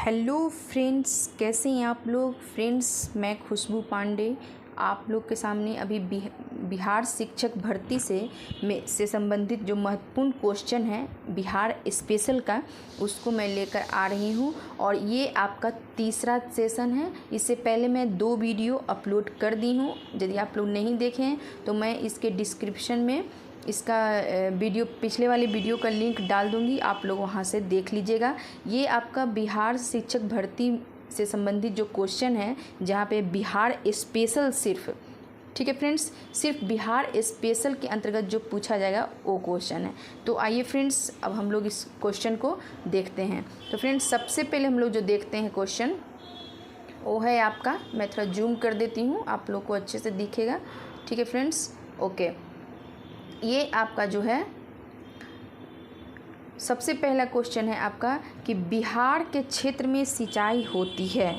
Hello friends, कैसे हैं आप लोग। फ्रेंड्स, मैं खुशबू पांडे आप लोग के सामने अभी बिहार शिक्षक भर्ती से संबंधित जो महत्वपूर्ण क्वेश्चन है बिहार स्पेशल का, उसको मैं लेकर आ रही हूँ। और ये आपका तीसरा सेशन है। इससे पहले मैं 2 वीडियो अपलोड कर दी हूँ। यदि आप लोग नहीं देखे हैं तो मैं इसके डिस्क्रिप्शन में इसका वीडियो, पिछले वाले वीडियो का लिंक डाल दूंगी, आप लोग वहां से देख लीजिएगा। ये आपका बिहार शिक्षक भर्ती से संबंधित जो क्वेश्चन है, जहाँ पे बिहार स्पेशल सिर्फ, ठीक है फ्रेंड्स, सिर्फ बिहार स्पेशल के अंतर्गत जो पूछा जाएगा वो क्वेश्चन है। तो आइए फ्रेंड्स, अब हम लोग इस क्वेश्चन को देखते हैं। तो फ्रेंड्स, सबसे पहले हम लोग जो देखते हैं क्वेश्चन, वो है आपका, मैं थोड़ा जूम कर देती हूँ, आप लोग को अच्छे से दिखेगा। ठीक है फ्रेंड्स, ओके। ये आपका जो है सबसे पहला क्वेश्चन है आपका कि बिहार के क्षेत्र में सिंचाई होती है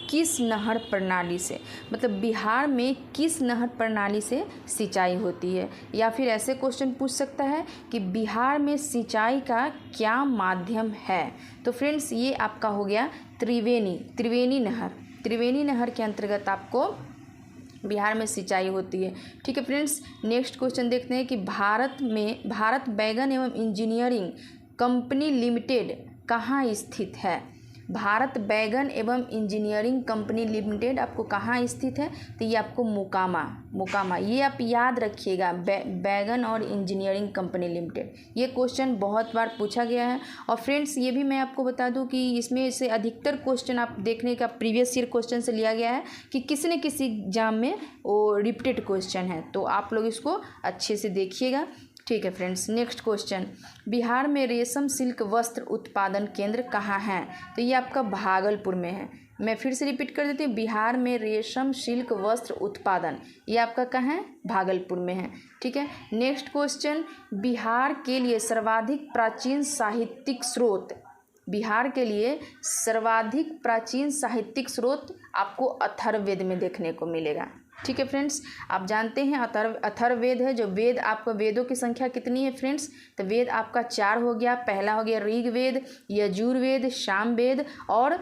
किस नहर प्रणाली से। मतलब बिहार में किस नहर प्रणाली से सिंचाई होती है। या फिर ऐसे क्वेश्चन पूछ सकता है कि बिहार में सिंचाई का क्या माध्यम है। तो फ्रेंड्स, ये आपका हो गया त्रिवेणी नहर के अंतर्गत आपको बिहार में सिंचाई होती है। ठीक है फ्रेंड्स, नेक्स्ट क्वेश्चन देखते हैं कि भारत बैगन एवं इंजीनियरिंग कंपनी लिमिटेड कहाँ स्थित है। भारत बैगन एवं इंजीनियरिंग कंपनी लिमिटेड आपको कहाँ स्थित है। तो ये आपको मोकामा, ये आप याद रखिएगा, बैगन और इंजीनियरिंग कंपनी लिमिटेड। ये क्वेश्चन बहुत बार पूछा गया है। और फ्रेंड्स, ये भी मैं आपको बता दूं कि इसमें से अधिकतर क्वेश्चन आप देखने का प्रीवियस ईयर क्वेश्चन से लिया गया है कि किसी न किसी एग्जाम में वो रिपीटेड क्वेश्चन है। तो आप लोग इसको अच्छे से देखिएगा। ठीक है फ्रेंड्स, नेक्स्ट क्वेश्चन, बिहार में रेशम सिल्क वस्त्र उत्पादन केंद्र कहाँ है। तो ये आपका भागलपुर में है। मैं फिर से रिपीट कर देती हूँ, बिहार में रेशम सिल्क वस्त्र उत्पादन, ये आपका कहाँ है, भागलपुर में है। ठीक है, नेक्स्ट क्वेश्चन, बिहार के लिए सर्वाधिक प्राचीन साहित्यिक स्रोत, बिहार के लिए सर्वाधिक प्राचीन साहित्यिक स्रोत आपको अथर्ववेद में देखने को मिलेगा। ठीक है फ्रेंड्स, आप जानते हैं अथर्ववेद है जो वेद, आपका वेदों की संख्या कितनी है फ्रेंड्स। तो वेद आपका 4 हो गया। पहला हो गया ऋग्वेद, यजुर्वेद, सामवेद और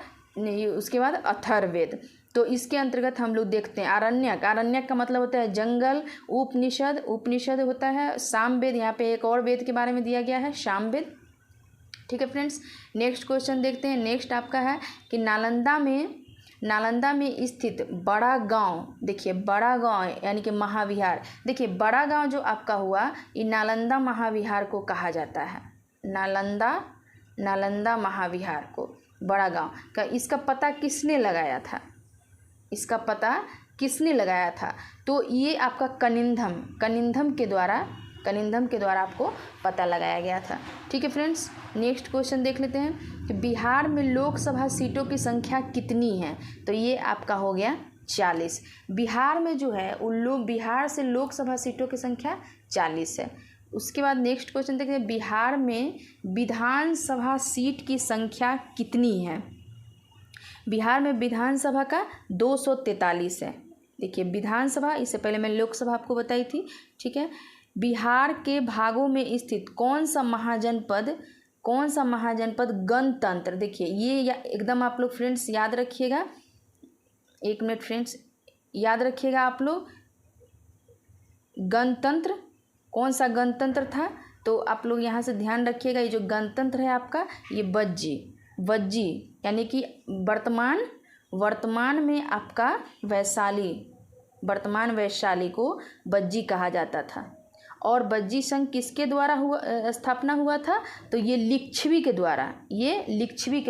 उसके बाद अथर्ववेद। तो इसके अंतर्गत हम लोग देखते हैं आरण्यक का मतलब होता है जंगल, उपनिषद होता है, सामवेद, यहाँ पे एक और वेद के बारे में दिया गया है, सामवेद। ठीक है फ्रेंड्स, नेक्स्ट क्वेश्चन देखते हैं। नेक्स्ट आपका है कि नालंदा में स्थित बड़ा गांव, देखिए बड़ा गांव यानी कि महाविहार, देखिए बड़ा गांव जो आपका हुआ, ये नालंदा महाविहार को कहा जाता है। नालंदा महाविहार को बड़ा गांव का, इसका पता किसने लगाया था। तो ये आपका कनिंधम के द्वारा आपको पता लगाया गया था। ठीक है फ्रेंड्स, नेक्स्ट क्वेश्चन देख लेते हैं कि बिहार में लोकसभा सीटों की संख्या कितनी है। तो ये आपका हो गया 40। बिहार में जो है बिहार से लोकसभा सीटों की संख्या 40 है। उसके बाद नेक्स्ट क्वेश्चन देखते हैं, बिहार में विधानसभा सीट की संख्या कितनी है। बिहार में विधानसभा का 243 है। देखिए विधानसभा, इससे पहले मैं लोकसभा आपको बताई थी। ठीक है, बिहार के भागों में स्थित कौन सा महाजनपद गणतंत्र, देखिए ये एकदम आप लोग फ्रेंड्स याद रखिएगा। 1 मिनट फ्रेंड्स, याद रखिएगा आप लोग, गणतंत्र कौन सा गणतंत्र था। तो आप लोग यहाँ से ध्यान रखिएगा, ये जो गणतंत्र है आपका, ये वज्जी यानी कि वर्तमान में आपका वैशाली को वज्जी कहा जाता था। और वज्जी संघ किसके द्वारा स्थापना हुआ था। तो ये लिच्छवी के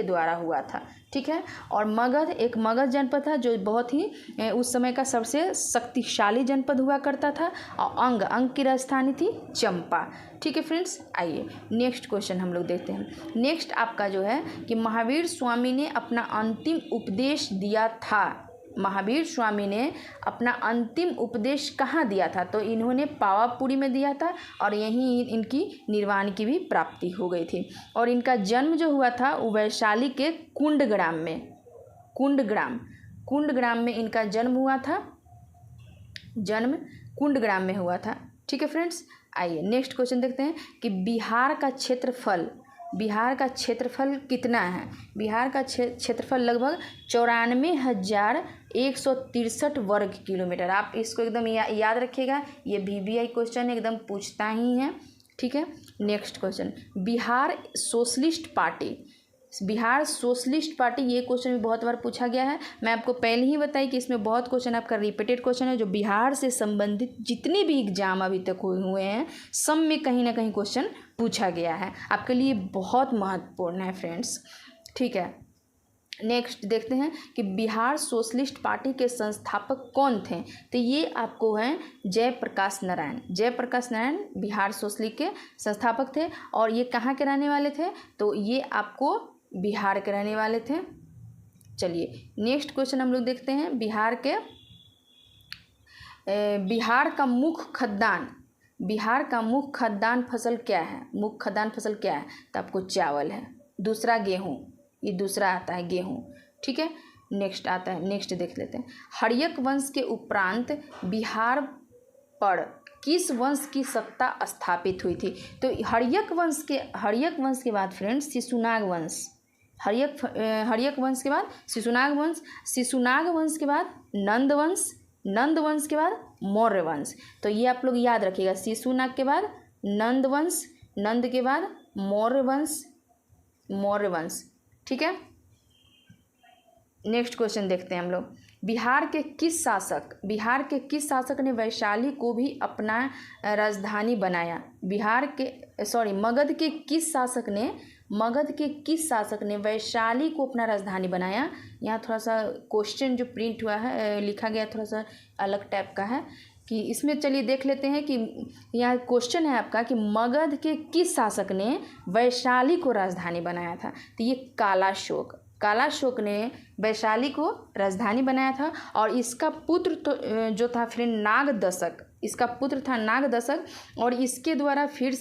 द्वारा हुआ था। ठीक है, और मगध जनपद था जो बहुत ही उस समय का सबसे शक्तिशाली जनपद हुआ करता था। और अंग की राजधानी थी चंपा। ठीक है फ्रेंड्स, आइए नेक्स्ट क्वेश्चन हम लोग देखते हैं। नेक्स्ट आपका जो है कि महावीर स्वामी ने अपना अंतिम उपदेश दिया था। महावीर स्वामी ने अपना अंतिम उपदेश कहाँ दिया था। तो इन्होंने पावापुरी में दिया था और यहीं इनकी निर्वाण की भी प्राप्ति हो गई थी। और इनका जन्म जो हुआ था वो वैशाली के कुंडग्राम में इनका जन्म हुआ था। कुंडग्राम में हुआ था। ठीक है फ्रेंड्स, आइए नेक्स्ट क्वेश्चन देखते हैं कि बिहार का क्षेत्रफल बिहार का क्षेत्रफल कितना है? बिहार का क्षेत्रफल लगभग 94,163 वर्ग किलोमीटर। आप इसको एकदम याद रखिएगा, ये VBI क्वेश्चन एकदम पूछता ही है, ठीक है। Next question, Bihar socialist party, ये क्वेश्चन भी बहुत बार पूछा गया है। मैं आपको पहले ही बताई कि इसमें बहुत क्वेश्चन आपका रिपीटेड क्वेश्चन है, जो बिहार से संबंधित जितने भी एग्जाम अभी तक हुए हैं सब में कहीं ना कहीं क्वेश्चन पूछा गया है, आपके लिए बहुत महत्वपूर्ण है फ्रेंड्स, ठीक है। नेक्स्ट देखते हैं कि बिहार सोशलिस्ट पार्टी के संस्थापक कौन थे? तो ये आपको हैं जयप्रकाश नारायण बिहार सोशलिस्ट के संस्थापक थे। और ये कहाँ के रहने वाले थे? तो ये आपको बिहार के रहने वाले थे। चलिए नेक्स्ट क्वेश्चन हम लोग देखते हैं, बिहार का मुख्य खाद्यान्न फसल क्या है? तो आपको चावल है। दूसरा गेहूँ, ये दूसरा आता है गेहूँ, ठीक है। नेक्स्ट देख लेते हैं, हर्यक वंश के उपरांत बिहार पर किस वंश की सत्ता स्थापित हुई थी? तो हर्यक वंश के बाद फ्रेंड्स शिशुनाग वंश, हर्यक वंश के बाद शिशुनाग वंश के बाद नंद वंश के बाद मौर्य वंश। तो ये आप लोग याद रखिएगा, शिशुनाग के बाद नंद के बाद मौर्य वंश, ठीक है। नेक्स्ट क्वेश्चन देखते हैं हम लोग, बिहार के किस शासक ने वैशाली को भी अपना राजधानी बनाया? मगध के किस शासक ने वैशाली को अपना राजधानी बनाया? यहाँ थोड़ा सा क्वेश्चन जो प्रिंट हुआ है, लिखा गया थोड़ा सा अलग टाइप का है कि इसमें चलिए देख लेते हैं कि यहाँ क्वेश्चन है आपका कि मगध के किस शासक ने वैशाली को राजधानी बनाया था? तो ये कालाशोक ने वैशाली को राजधानी बनाया था। और इसका पुत्र तो जो था फ्रेंड नागदशक, और इसके द्वारा फिर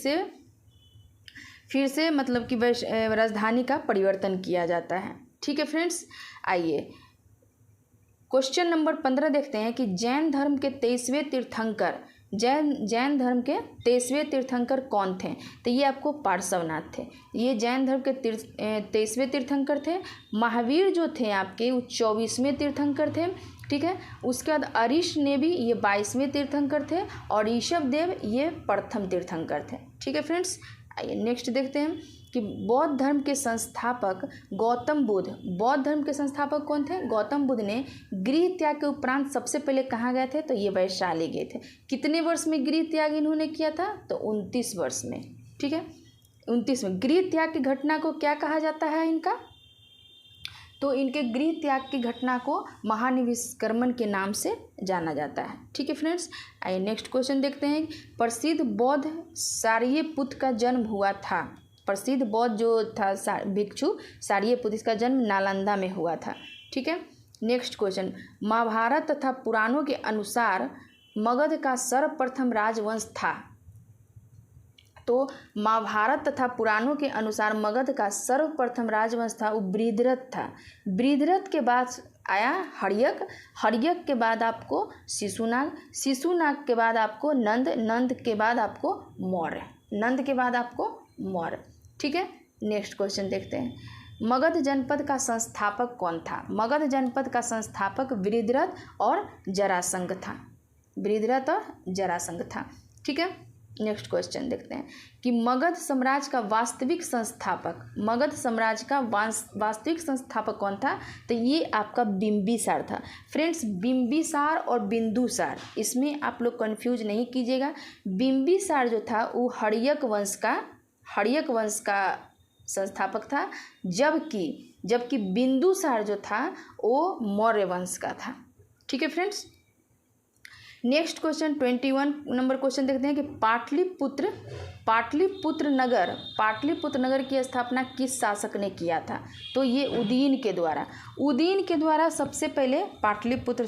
से मतलब कि राजधानी का परिवर्तन किया जाता है, ठीक है फ्रेंड्स। आइए क्वेश्चन नंबर 15 देखते हैं कि जैन धर्म के 23वें तीर्थंकर कौन थे? तो ये आपको पार्श्वनाथ थे, ये जैन धर्म के 23वें तीर्थंकर थे। महावीर जो थे आपके वो 24वें तीर्थंकर थे, ठीक है। उसके बाद अरिश ने भी ये 22वें तीर्थंकर थे, और ऋषभ देव ये प्रथम तीर्थंकर थे, ठीक है फ्रेंड्स। आइए नेक्स्ट देखते हैं कि बौद्ध धर्म के संस्थापक कौन थे? गौतम बुद्ध ने गृह त्याग के उपरांत सबसे पहले कहाँ गए थे? तो ये वैशाली गए थे। कितने वर्ष में गृह त्याग इन्होंने किया था? तो 29 वर्ष में, ठीक है। 29 में गृह त्याग की घटना को क्या कहा जाता है इनका? तो इनके गृह त्याग की घटना को महानिष्क्रमण के नाम से जाना जाता है, ठीक है फ्रेंड्स। आइए नेक्स्ट क्वेश्चन देखते हैं, प्रसिद्ध बौद्ध सारिपुत्र का जन्म हुआ था? प्रसिद्ध बौद्ध जो था भिक्षु सारिपुत्र, इसका जन्म नालंदा में हुआ था, ठीक है। नेक्स्ट क्वेश्चन, महाभारत तथा पुराणों के अनुसार मगध का सर्वप्रथम राजवंश था? तो महाभारत तथा पुराणों के अनुसार मगध का सर्वप्रथम राजवंश था वो बृहद्रथ था। बृहद्रथ के बाद आया हर्यक के बाद आपको शिशुनाग के बाद आपको नंद के बाद आपको मौर्य, ठीक है। नेक्स्ट क्वेश्चन देखते हैं, मगध जनपद का संस्थापक कौन था? मगध जनपद का संस्थापक बृहद्रथ और जरासंध था, ठीक है। नेक्स्ट क्वेश्चन देखते हैं कि मगध साम्राज्य का वास्तविक संस्थापक कौन था? तो ये आपका बिंबिसार था फ्रेंड्स। बिंबिसार और बिंदुसार, इसमें आप लोग कंफ्यूज नहीं कीजिएगा। बिंबिसार जो था वो हर्यक वंश का संस्थापक था, जबकि बिंदुसार जो था वो मौर्य वंश का था, ठीक है friends. Next question 21 number question देखते हैं कि पाटलिपुत्र नगर की स्थापना किस शासक ने किया था? तो ये उदयन के द्वारा सबसे पहले पाटलिपुत्र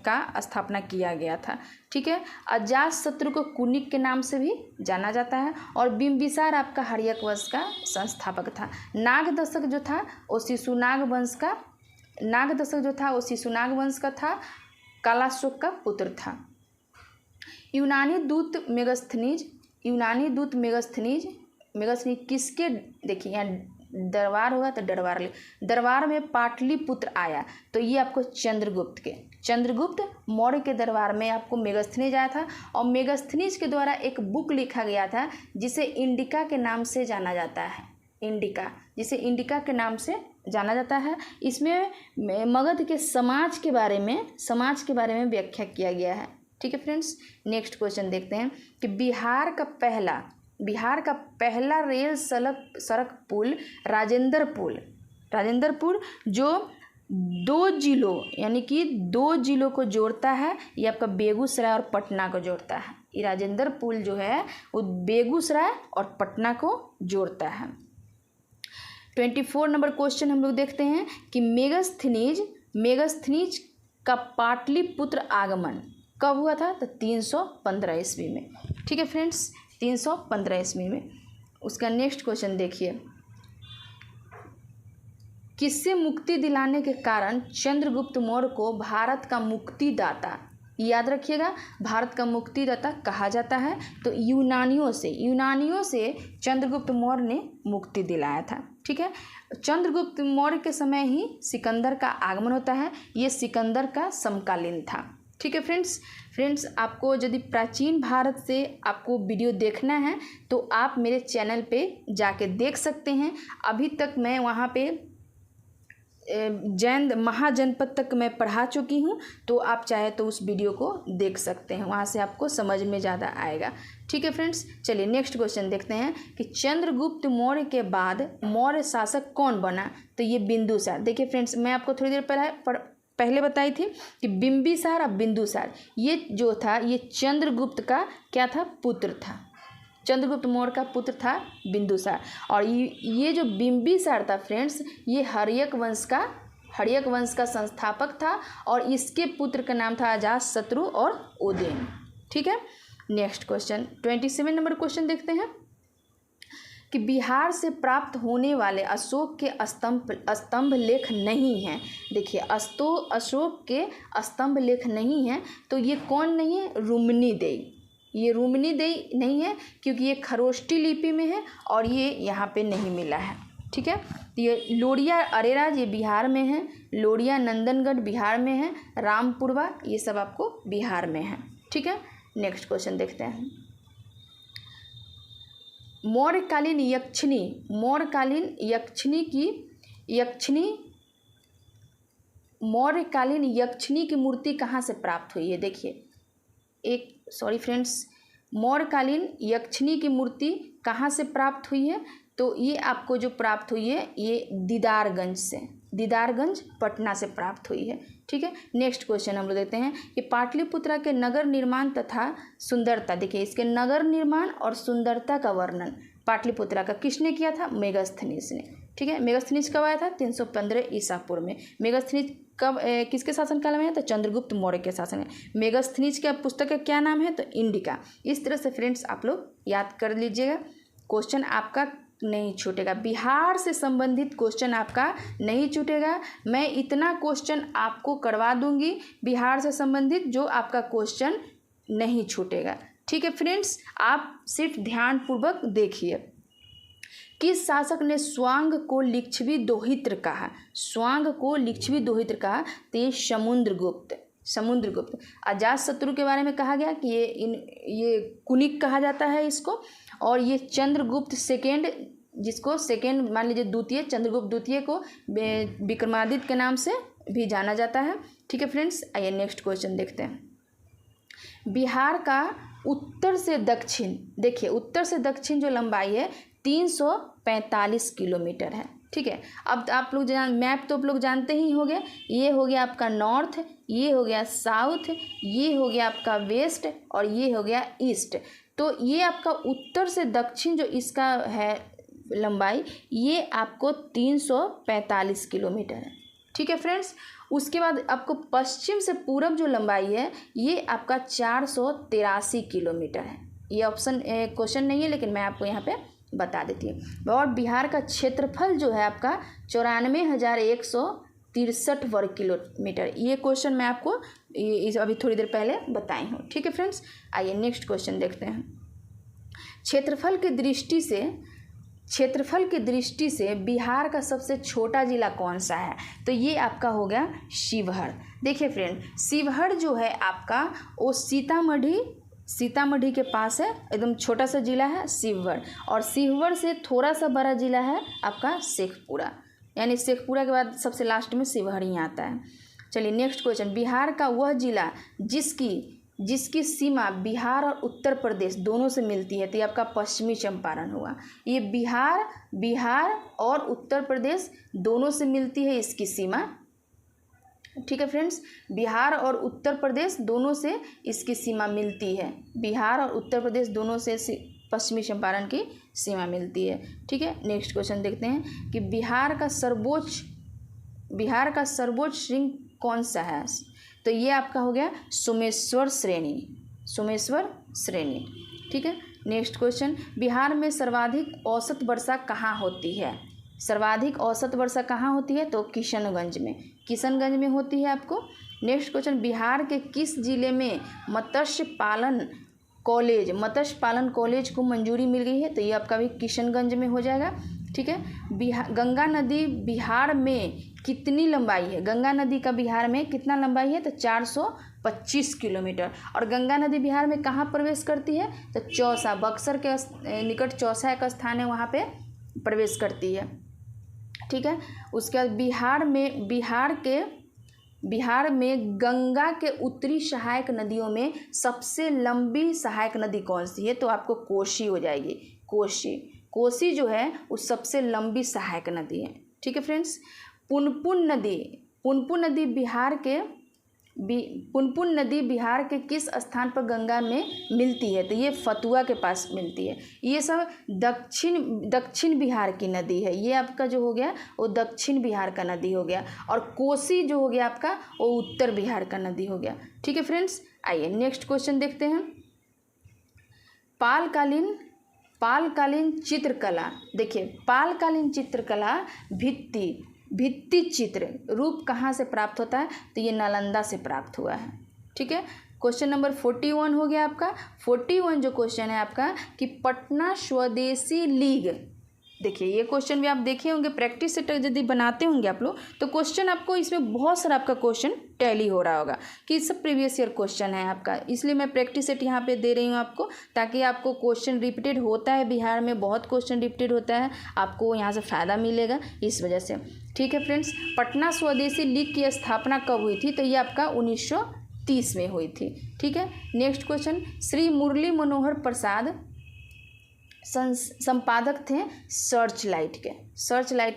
का स्थापना किया गया था, ठीक है। अजातशत्रु को कुनिक के नाम से भी जाना जाता है, और बिंबिसार आपका हर्यक वंश का संस्थापक था। नागदशक जो था वो शिशुनाग वंश का था, कालाशोक का पुत्र था। यूनानी दूत मेगास्थनीज मेगस्थनीज किसके, देखिए यहाँ दरबार होगा तो दरबार में पाटलिपुत्र आया, तो ये आपको चंद्रगुप्त मौर्य के दरबार में आपको मेगस्थनीज आया था। और मेगस्थनीज के द्वारा एक बुक लिखा गया था जिसे इंडिका के नाम से जाना जाता है, जिसे इंडिका के नाम से जाना जाता है। इसमें मगध के समाज के बारे में व्याख्या किया गया है। ठीक है फ्रेंड्स, नेक्स्ट क्वेश्चन देखते हैं कि बिहार का पहला रेल सड़क पुल राजेंद्रपुर जो 2 जिलों यानी कि 2 जिलों को जोड़ता है, ये आपका बेगूसराय और पटना को जोड़ता है। ये राजेंद्र पुल जो है वो बेगूसराय और पटना को जोड़ता है। 24 नंबर क्वेश्चन हम लोग देखते हैं कि मेगस्थनीज का पाटलिपुत्र आगमन कब हुआ था, तो 315 ईस्वी में। ठीक है फ्रेंड्स, 315 ईस्वी में। उसका नेक्स्ट क्वेश्चन देखिए, किससे मुक्ति दिलाने के कारण चंद्रगुप्त मौर्य को भारत का मुक्तिदाता, याद रखिएगा, भारत का मुक्तिदाता कहा जाता है, तो यूनानियों से चंद्रगुप्त मौर्य ने मुक्ति दिलाया था। ठीक है, चंद्रगुप्त मौर्य के समय ही सिकंदर का आगमन होता है, ये सिकंदर का समकालीन था। ठीक है फ्रेंड्स, आपको यदि प्राचीन भारत से आपको वीडियो देखना है तो आप मेरे चैनल पे जाके देख सकते हैं। अभी तक मैं वहाँ पे जैन महाजनपद तक मैं पढ़ा चुकी हूँ, तो आप चाहे तो उस वीडियो को देख सकते हैं, वहाँ से आपको समझ में ज़्यादा आएगा। ठीक है फ्रेंड्स, चलिए नेक्स्ट क्वेश्चन देखते हैं कि चंद्रगुप्त मौर्य के बाद मौर्य शासक कौन बना, तो ये बिंदुसार। देखिए फ्रेंड्स, मैं आपको थोड़ी देर पहले बताई थी कि बिंबिसार और बिंदुसार ये जो था ये चंद्रगुप्त का क्या था, पुत्र था। चंद्रगुप्त मौर्य का पुत्र था बिंदुसार। और ये जो बिंबिसार था फ्रेंड्स, ये हर्यक वंश का संस्थापक था और इसके पुत्र का नाम था अजातशत्रु और ओदेन। ठीक है, नेक्स्ट क्वेश्चन 27 नंबर क्वेश्चन देखते हैं कि बिहार से प्राप्त होने वाले अशोक के स्तंभ लेख नहीं हैं। देखिए, अशोक के स्तंभ लेख नहीं हैं, तो ये कौन नहीं है, रुम्नीदेई। ये रुम्नीदेई नहीं है क्योंकि ये खरोष्टी लिपि में है और ये यहाँ पे नहीं मिला है। ठीक है, तो ये लोरिया अरेराज ये बिहार में है, लोरिया नंदनगढ़ बिहार में है, रामपुरवा ये सब आपको बिहार में है। ठीक है, नेक्स्ट क्वेश्चन देखते हैं। मौर्यकालीन यक्षिणी की मूर्ति कहाँ से प्राप्त हुई है। देखिए, मौर्यकालीन यक्षिणी की मूर्ति कहाँ से प्राप्त हुई है, तो ये आपको जो प्राप्त हुई है ये दीदारगंज पटना से प्राप्त हुई है। ठीक है, नेक्स्ट क्वेश्चन हम लोग देखते हैं कि पाटलिपुत्रा के नगर निर्माण तथा सुंदरता। देखिए, इसके नगर निर्माण और सुंदरता का वर्णन पाटलिपुत्रा का किसने किया था, मेगस्थनीज ने। ठीक है, मेगस्थनीज कब आया था, 315 ईसा पूर्व में। मेगस्थनीज कब किसके शासनकाल में है, तो चंद्रगुप्त मौर्य के शासन में। मेगस्थनीज का पुस्तक का क्या नाम है, तो इंडिका। इस तरह से फ्रेंड्स आप लोग याद कर लीजिएगा, क्वेश्चन आपका नहीं छूटेगा, बिहार से संबंधित क्वेश्चन आपका नहीं छूटेगा। मैं इतना क्वेश्चन आपको करवा दूंगी बिहार से संबंधित जो आपका क्वेश्चन नहीं छूटेगा। ठीक है फ्रेंड्स, आप सिर्फ ध्यानपूर्वक देखिए। किस शासक ने स्वांग को लिच्छवी दोहित्र कहा, तो ये समुद्रगुप्त। अजातशत्रु के बारे में कहा गया कि ये कुनिक कहा जाता है इसको, और ये चंद्रगुप्त सेकेंड, जिसको सेकेंड मान लीजिए द्वितीय, चंद्रगुप्त द्वितीय को विक्रमादित्य के नाम से भी जाना जाता है। ठीक है फ्रेंड्स, आइए नेक्स्ट क्वेश्चन देखते हैं। बिहार का उत्तर से दक्षिण, देखिए उत्तर से दक्षिण जो लंबाई है 345 किलोमीटर है। ठीक है, अब आप लोग मैप तो आप लोग जानते ही होंगे, ये हो गया आपका नॉर्थ, ये हो गया साउथ, ये हो गया आपका वेस्ट और ये हो गया ईस्ट। तो ये आपका उत्तर से दक्षिण जो इसका है लंबाई, ये आपको 345 किलोमीटर है। ठीक है फ्रेंड्स, उसके बाद आपको पश्चिम से पूरब जो लंबाई है ये आपका 483 किलोमीटर है। ये ऑप्शन क्वेश्चन नहीं है, लेकिन मैं आपको यहाँ पे बता देती हूँ। और बिहार का क्षेत्रफल जो है आपका 94,163 वर्ग किलोमीटर। ये क्वेश्चन मैं आपको अभी थोड़ी देर पहले बताई हूँ। ठीक है फ्रेंड्स, आइए नेक्स्ट क्वेश्चन देखते हैं। क्षेत्रफल की दृष्टि से क्षेत्रफल की दृष्टि से बिहार का सबसे छोटा जिला कौन सा है? तो ये आपका हो गया शिवहर। देखिए फ्रेंड, शिवहर जो है आपका वो सीतामढ़ी के पास है, एकदम छोटा सा जिला है शिवहर। और शिवहर से थोड़ा सा बड़ा जिला है आपका शेखपुरा, यानी शेखपुरा के बाद सबसे लास्ट में शिवहर ही आता है। चलिए नेक्स्ट क्वेश्चन, बिहार का वह जिला जिसकी सीमा बिहार और उत्तर प्रदेश दोनों से मिलती है, तो ये आपका पश्चिमी चंपारण हुआ। ये बिहार और उत्तर प्रदेश दोनों से मिलती है इसकी सीमा। ठीक है फ्रेंड्स, बिहार और उत्तर प्रदेश दोनों से इसकी सीमा मिलती है। बिहार और उत्तर प्रदेश दोनों से पश्चिमी चंपारण की सीमा मिलती है। ठीक है, नेक्स्ट क्वेश्चन देखते हैं कि बिहार का सर्वोच्च श्रृंग कौन सा है? तो ये आपका हो गया सोमेश्वर श्रेणी। ठीक है, नेक्स्ट क्वेश्चन, बिहार में सर्वाधिक औसत वर्षा कहाँ होती है? सर्वाधिक औसत वर्षा कहाँ होती है? तो किशनगंज में होती है आपको। नेक्स्ट क्वेश्चन, बिहार के किस जिले में मत्स्य पालन कॉलेज को मंजूरी मिल गई है? तो ये आपका भी किशनगंज में हो जाएगा। ठीक है, गंगा नदी बिहार में कितनी लंबाई है? गंगा नदी का बिहार में कितना लंबाई है? तो 425 किलोमीटर। और गंगा नदी बिहार में कहाँ प्रवेश करती है? तो चौसा, बक्सर के निकट चौसा एक स्थान है, वहाँ पे प्रवेश करती है। ठीक है, उसके बाद बिहार में गंगा के उत्तरी सहायक नदियों में सबसे लंबी सहायक नदी कौन सी है? तो आपको कोसी हो जाएगी। कोसी जो है वो सबसे लंबी सहायक नदी है। ठीक है फ्रेंड्स, पुनपुन नदी बिहार के किस स्थान पर गंगा में मिलती है? तो ये फतुआ के पास मिलती है। ये सब दक्षिण बिहार की नदी है। ये आपका जो हो गया वो दक्षिण बिहार का नदी हो गया। और कोसी जो हो गया आपका वो उत्तर बिहार का नदी हो गया। ठीक है फ्रेंड्स, आइए नेक्स्ट क्वेश्चन देखते हैं। पालकालीन चित्रकला, देखिए पालकालीन चित्रकला भित्ति चित्र रूप कहाँ से प्राप्त होता है? तो ये नालंदा से प्राप्त हुआ है। ठीक है, क्वेश्चन नंबर 41 हो गया आपका। 41 जो क्वेश्चन है आपका कि पटना स्वदेशी लीग, देखिए ये क्वेश्चन भी आप देखे होंगे, प्रैक्टिस सेट यदि बनाते होंगे आप लोग तो क्वेश्चन आपको इसमें बहुत सारा आपका क्वेश्चन टैली हो रहा होगा कि सब प्रीवियस ईयर क्वेश्चन है आपका, इसलिए मैं प्रैक्टिस सेट यहाँ पे दे रही हूँ आपको, ताकि आपको क्वेश्चन रिपीटेड होता है, बिहार में बहुत क्वेश्चन रिपीटेड होता है, आपको यहाँ से फ़ायदा मिलेगा इस वजह से। ठीक है फ्रेंड्स, पटना स्वदेशी लीग की स्थापना कब हुई थी? तो ये आपका 1930 में हुई थी। ठीक है, नेक्स्ट क्वेश्चन, श्री मुरली मनोहर प्रसाद संपादक थे सर्च लाइट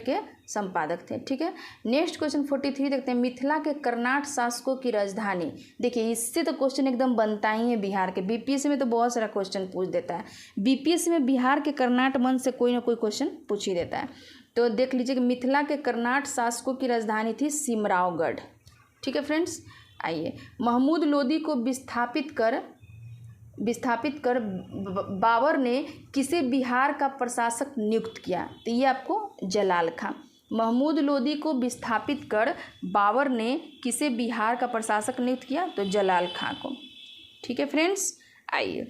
के संपादक थे। ठीक है, नेक्स्ट क्वेश्चन 43 देखते हैं। मिथिला के कर्नाट शासकों की राजधानी, देखिए इससे तो क्वेश्चन एकदम बनता ही है बिहार के, बीपीएससी में तो बहुत सारा क्वेश्चन पूछ देता है, बीपीएससी में बिहार के कर्नाट वंश से कोई ना कोई क्वेश्चन पूछ ही देता है। तो देख लीजिए कि मिथिला के कर्नाट शासकों की राजधानी थी सिमरावगढ़। ठीक है फ्रेंड्स, आइए, महमूद लोदी को विस्थापित कर बाबर ने किसे बिहार का प्रशासक नियुक्त किया? तो ये आपको जलाल खां। महमूद लोदी को विस्थापित कर बाबर ने किसे बिहार का प्रशासक नियुक्त किया? तो जलाल खां को। ठीक है फ्रेंड्स, आइए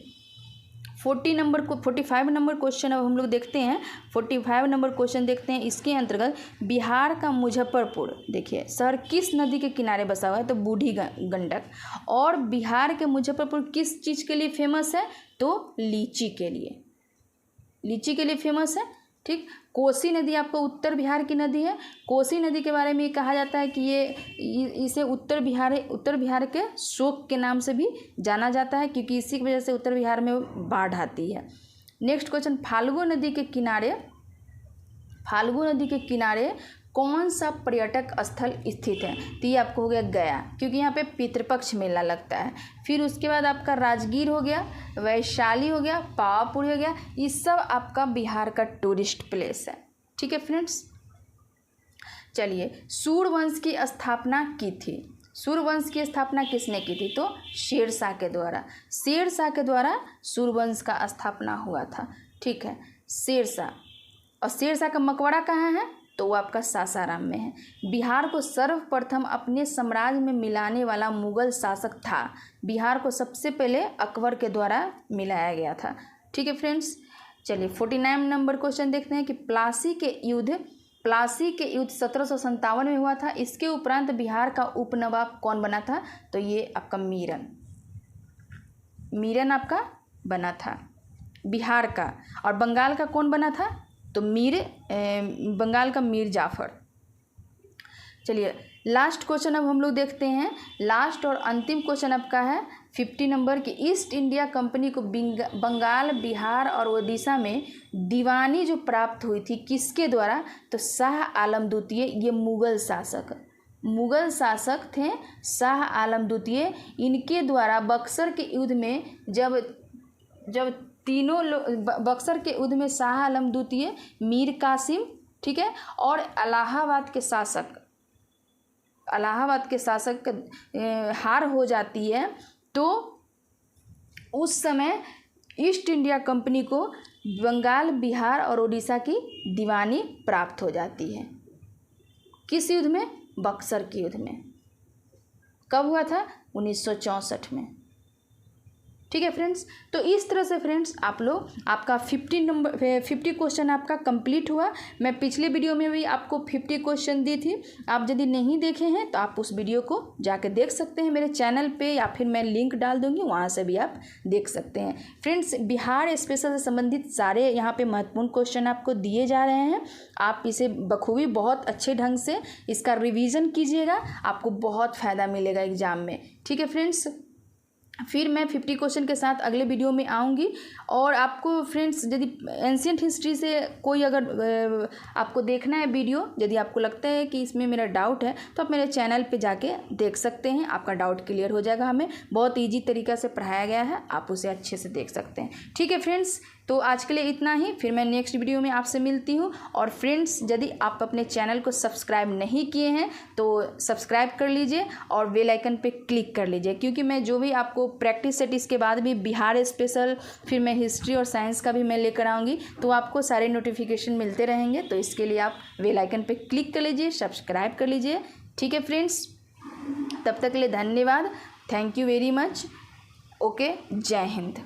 45 नंबर क्वेश्चन अब हम लोग देखते हैं। 45 नंबर क्वेश्चन देखते हैं, इसके अंतर्गत बिहार का मुजफ्फरपुर, देखिए शहर किस नदी के किनारे बसा हुआ है? तो बूढ़ी गंडक। और बिहार के मुजफ्फरपुर किस चीज़ के लिए फेमस है? तो लीची के लिए फेमस है। ठीक, कोसी नदी आपको उत्तर बिहार की नदी है। कोसी नदी के बारे में ये कहा जाता है कि इसे उत्तर बिहार के शोक के नाम से भी जाना जाता है, क्योंकि इसी की वजह से उत्तर बिहार में बाढ़ आती है। नेक्स्ट क्वेश्चन, फाल्गु नदी के किनारे कौन सा पर्यटक स्थल स्थित है? तो ये आपको हो गया गया, क्योंकि यहाँ पे पितृपक्ष मेला लगता है। फिर उसके बाद आपका राजगीर हो गया, वैशाली हो गया, पावापुरी हो गया, ये सब आपका बिहार का टूरिस्ट प्लेस है। ठीक है फ्रेंड्स, चलिए सूर्यवंश की स्थापना की थी। सूर्यवंश की स्थापना किसने की थी? तो शेरशाह के द्वारा सूर्यवंश का स्थापना हुआ था। ठीक है, शेरशाह, और शेरशाह का मकबरा कहाँ है? तो वो आपका सासाराम में है। बिहार को सर्वप्रथम अपने साम्राज्य में मिलाने वाला मुगल शासक था। बिहार को सबसे पहले अकबर के द्वारा मिलाया गया था। ठीक है फ्रेंड्स, चलिए 49 नंबर क्वेश्चन देखते हैं कि प्लासी के युद्ध 1757 में हुआ था। इसके उपरांत बिहार का उपनवाब कौन बना था? तो ये आपका मीरन आपका बना था बिहार का। और बंगाल का कौन बना था? तो बंगाल का मीर जाफर। चलिए लास्ट क्वेश्चन अब हम लोग देखते हैं। लास्ट और अंतिम क्वेश्चन आपका है 50 नंबर की ईस्ट इंडिया कंपनी को बंगाल, बिहार और ओडिशा में दीवानी जो प्राप्त हुई थी किसके द्वारा? तो शाह आलम द्वितीय। ये मुगल शासक थे शाह आलम द्वितीय। इनके द्वारा बक्सर के युद्ध में जब तीनों लोग बक्सर के युद्ध में शाह आलम द्वितीय, मीर कासिम, ठीक है, और इलाहाबाद के शासक हार हो जाती है, तो उस समय ईस्ट इंडिया कंपनी को बंगाल, बिहार और ओडिशा की दीवानी प्राप्त हो जाती है। किस युद्ध में? बक्सर के युद्ध में। कब हुआ था? 1964 में। ठीक है फ्रेंड्स, तो इस तरह से फ्रेंड्स आप लोग आपका 50 क्वेश्चन आपका कंप्लीट हुआ। मैं पिछले वीडियो में भी आपको 50 क्वेश्चन दी थी। आप यदि नहीं देखे हैं तो आप उस वीडियो को जाके देख सकते हैं मेरे चैनल पे, या फिर मैं लिंक डाल दूंगी, वहाँ से भी आप देख सकते हैं। फ्रेंड्स बिहार स्पेशल से संबंधित सारे यहाँ पे महत्वपूर्ण क्वेश्चन आपको दिए जा रहे हैं। आप इसे बखूबी बहुत अच्छे ढंग से इसका रिविज़न कीजिएगा, आपको बहुत फ़ायदा मिलेगा एग्ज़ाम में। ठीक है फ्रेंड्स, फिर मैं 50 क्वेश्चन के साथ अगले वीडियो में आऊँगी। और आपको फ्रेंड्स यदि एंशिएंट हिस्ट्री से कोई अगर आपको देखना है वीडियो, यदि आपको लगता है कि इसमें मेरा डाउट है, तो आप मेरे चैनल पे जाके देख सकते हैं, आपका डाउट क्लियर हो जाएगा। हमें बहुत ईजी तरीक़ा से पढ़ाया गया है, आप उसे अच्छे से देख सकते हैं। ठीक है फ्रेंड्स, तो आज के लिए इतना ही। फिर मैं नेक्स्ट वीडियो में आपसे मिलती हूँ। और फ्रेंड्स यदि आप अपने चैनल को सब्सक्राइब नहीं किए हैं तो सब्सक्राइब कर लीजिए और बेल आइकन पे क्लिक कर लीजिए, क्योंकि मैं जो भी आपको प्रैक्टिस सेट, इसके बाद भी बिहार स्पेशल, फिर मैं हिस्ट्री और साइंस का भी मैं लेकर आऊँगी, तो आपको सारे नोटिफिकेशन मिलते रहेंगे। तो इसके लिए आप बेल आइकन पे क्लिक कर लीजिए, सब्सक्राइब कर लीजिए। ठीक है फ्रेंड्स, तब तक के लिए धन्यवाद। Thank you very much. Okay, जय हिंद।